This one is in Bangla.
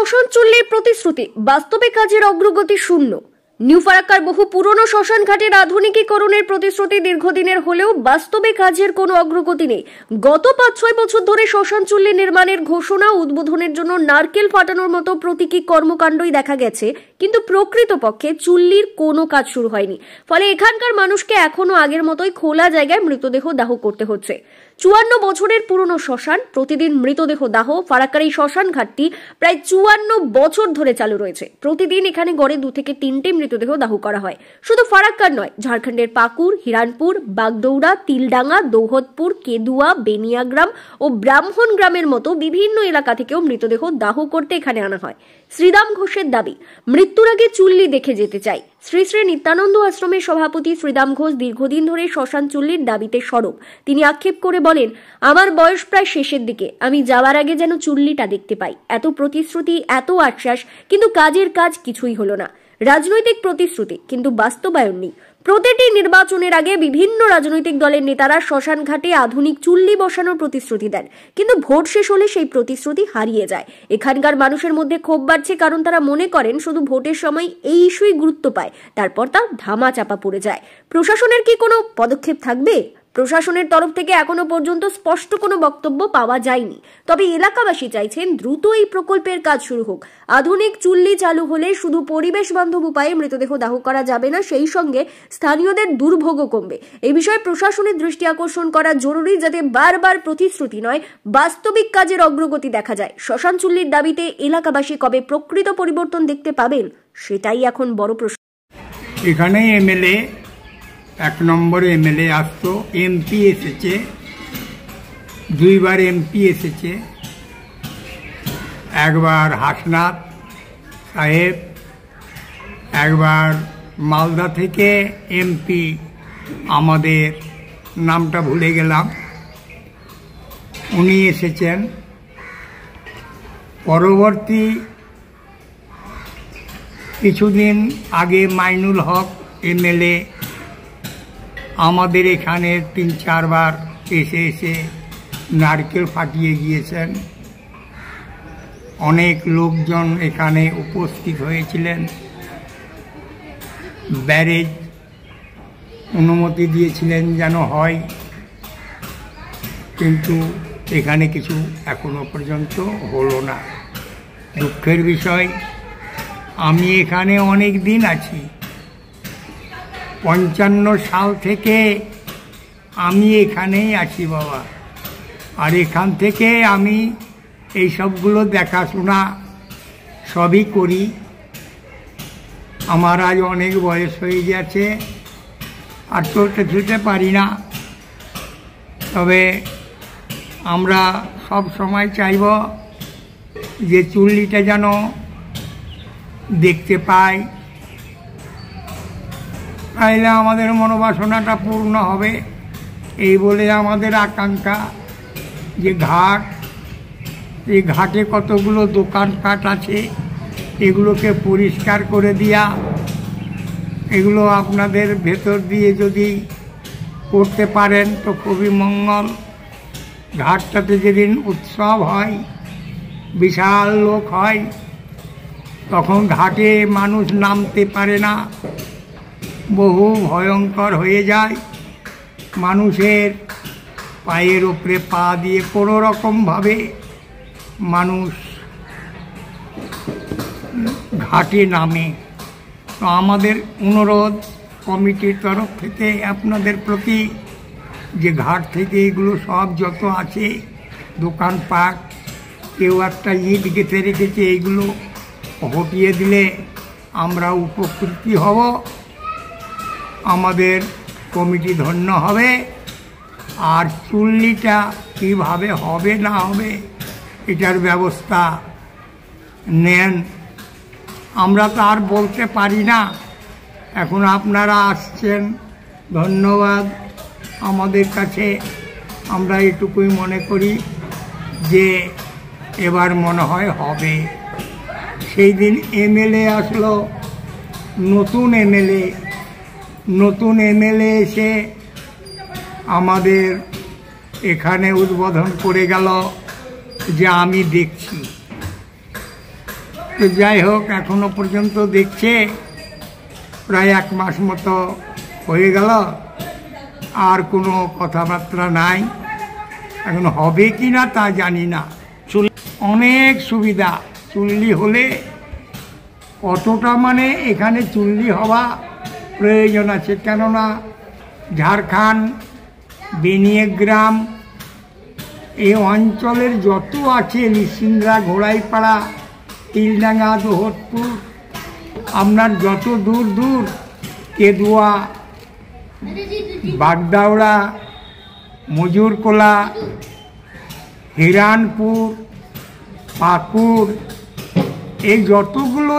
শ্মশান চুল্লির প্রতিশ্রুতি, বাস্তবে কাজের অগ্রগতি শূন্য। নিউ ফারাক্কার বহু পুরনো শ্মশান ঘাটের আধুনিকীকরণের প্রতিশ্রুতি দীর্ঘদিনের হলেও বাস্তবে কাজের কোনো অগ্রগতি নেই। গত ৫-৬ বছর ধরে শ্মশান চুল্লি নির্মাণের ঘোষণা, উদ্বোধনের জন্য নারকেল ফাটানোর মতো প্রতীকী কর্মকাণ্ডই দেখা গেছে, কিন্তু প্রকৃতপক্ষে চুল্লির কোনো কাজ শুরু হয়নি। ফলে এখানকার মানুষকে এখনো আগের মতোই খোলা জায়গায় মৃতদেহ দাহ করতে হচ্ছে। ৫৪ বছরের পুরনো শ্মশান, প্রতিদিন মৃতদেহ দাহ। ফারাক্কার এই শ্মশান ঘাটটি প্রায় ৫৪ বছর ধরে চালু রয়েছে। প্রতিদিন এখানে গড়ে ২ থেকে ৩টে মৃতদেহ দাহ করা হয়। শুধু ফারাক্কার নয়, ঝাড়খণ্ডের পাকুড়, হিরানপুর, বাগডৌড়া, তিলডাঙ্গা, দৌহতপুর, কেদুয়া, বেনিয়াগ্রাম ও ব্রাহ্মণ গ্রামের মতো বিভিন্ন এলাকা থেকেও মৃতদেহ দাহ করতে এখানে আনা হয়। শ্রীদাম ঘোষের দাবি, মৃত্যুর আগে চুল্লি দেখে যেতে চাই। শ্রী শ্রী নিত্যানন্দ আশ্রমের সভাপতি শ্রীদাম ঘোষ দীর্ঘদিন ধরে শ্মশান চুল্লির দাবিতে সরব। তিনি আক্ষেপ করে বলেন, আমার বয়স প্রায় শেষের দিকে, আমি যাওয়ার আগে যেন চুল্লিটা দেখতে পাই। এত প্রতিশ্রুতি, এত আশ্বাস, কিন্তু কাজের কাজ কিছুই হলো না। রাজনৈতিক প্রতিশ্রুতি, কিন্তু বাস্তবায়ন নেই। প্রতিটি নির্বাচনের আগে বিভিন্ন রাজনৈতিক দলের নেতারা শ্মশান ঘাটে আধুনিক চুল্লি বসানোর প্রতিশ্রুতি দেন, কিন্তু ভোট শেষ হলে সেই প্রতিশ্রুতি হারিয়ে যায়। এখানকার মানুষের মধ্যে ক্ষোভ বাড়ছে, কারণ তারা মনে করেন শুধু ভোটের সময় এই ইস্যুই গুরুত্ব পায়, তারপর তা ধামা চাপা পড়ে যায়। প্রশাসনের কি কোনো পদক্ষেপ থাকবে? প্রশাসনের তরফ থেকে এখনো পর্যন্ত স্পষ্ট কোনো বক্তব্য পাওয়া যায়নি। তবে এলাকাবাসী চাইছেন দ্রুত এই প্রকল্পের কাজ শুরু হোক। আধুনিক চুল্লি চালু হলে শুধু পরিবেশ বান্ধব উপায়ে মৃতদেহ দাহ করা যাবে না, সেই সঙ্গে স্থানীয়দের দুর্ভোগও কমবে। এই বিষয়ে প্রশাসনের দৃষ্টি আকর্ষণ করা জরুরি, যাতে বারবার প্রতিশ্রুতি নয়, বাস্তবিক কাজের অগ্রগতি দেখা যায়। শ্মশান চুল্লির দাবিতে এলাকাবাসী কবে প্রকৃত পরিবর্তন দেখতে পাবেন, সেটাই এখন বড় প্রশ্ন। এখানে এমএলএ ১ নম্বরে এমএলএ আসতো, এমপি এসেছে, ২বার এমপি এসেছে, একবার হাসনাত সাহেব, একবার মালদা থেকে এমপি, আমাদের নামটা ভুলে গেলাম, উনি এসেছেন। পরবর্তী কিছুদিন আগে মাইনুল হক এমএলএ আমাদের এখানে ৩-৪ বার এসে নারকেল ফাটিয়ে গিয়েছেন। অনেক লোকজন এখানে উপস্থিত হয়েছিলেন। ব্যারেজ অনুমতি দিয়েছিলেন যেন হয়, কিন্তু এখানে কিছু এখনো পর্যন্ত হলো না। দুঃখের বিষয়, আমি এখানে অনেক দিন আছি, ৫৫ সাল থেকে আমি এখানেই আছি বাবা। আর এখান থেকে আমি এই সবগুলো দেখাশোনা সবই করি। আমার আজ অনেক বয়স হয়ে গেছে, আর চলতে ফিরতে পারি না। তবে আমরা সব সময় চাইব যে চুল্লিটা যেন দেখতে পাই, তাইলে আমাদের মনোবাসনাটা পূর্ণ হবে। এই বলে আমাদের আকাঙ্ক্ষা যে ঘাট, এই ঘাটে কতগুলো দোকানপাট আছে, এগুলোকে পরিষ্কার করে দেওয়া, এগুলো আপনাদের ভেতর দিয়ে যদি করতে পারেন তো খুবই মঙ্গল। ঘাটটাতে যেদিন উৎসব হয়, বিশাল লোক হয়, তখন ঘাটে মানুষ নামতে পারে না, বহু ভয়ঙ্কর হয়ে যায়। মানুষের পায়ের ওপরে পা দিয়ে কোনো রকমভাবে মানুষ ঘাটে নামে। তো আমাদের অনুরোধ কমিটির তরফ থেকে আপনাদের প্রতি, যে ঘাট থেকে এগুলো সব যত আছে দোকানপাট, কেউ একটা ইট গেঁথে রেখেছে, এইগুলো হটিয়ে দিলে আমরা উপকৃত হব, আমাদের কমিটি ধন্য হবে। আর চুল্লিটা কীভাবে হবে না হবে এটার ব্যবস্থা নেন, আমরা তো আর বলতে পারি না। এখন আপনারা আসছেন, ধন্যবাদ আমাদের কাছে। আমরা এটুকুই মনে করি যে এবার মনে হয় হবে। সেই দিন এমএলএ আসলো, নতুন এমএলএ এসে আমাদের এখানে উদ্বোধন করে গেল যে আমি দেখছি। তো যাই হোক, এখনো পর্যন্ত দেখছে প্রায় 1 মাস মতো হয়ে গেল, আর কোনো কথাবার্তা নাই। এখন হবে কি না তা জানি না। অনেক সুবিধা, চুল্লি হলে কতটা মানে এখানে চুল্লি হওয়া প্রয়োজন আছে, কেননা ঝাড়খণ্ড, বেনিয়াগ্রাম এই অঞ্চলের যত আছে, নিশিন্দ্রা, ঘোড়াইপাড়া, তিলডাঙ্গা, দোহতপুর, আপনার যত দূর দূর, কেদুয়া, বাগদাওড়া, মজুরকোলা, হিরানপুর, পাকুড়, এই যতগুলো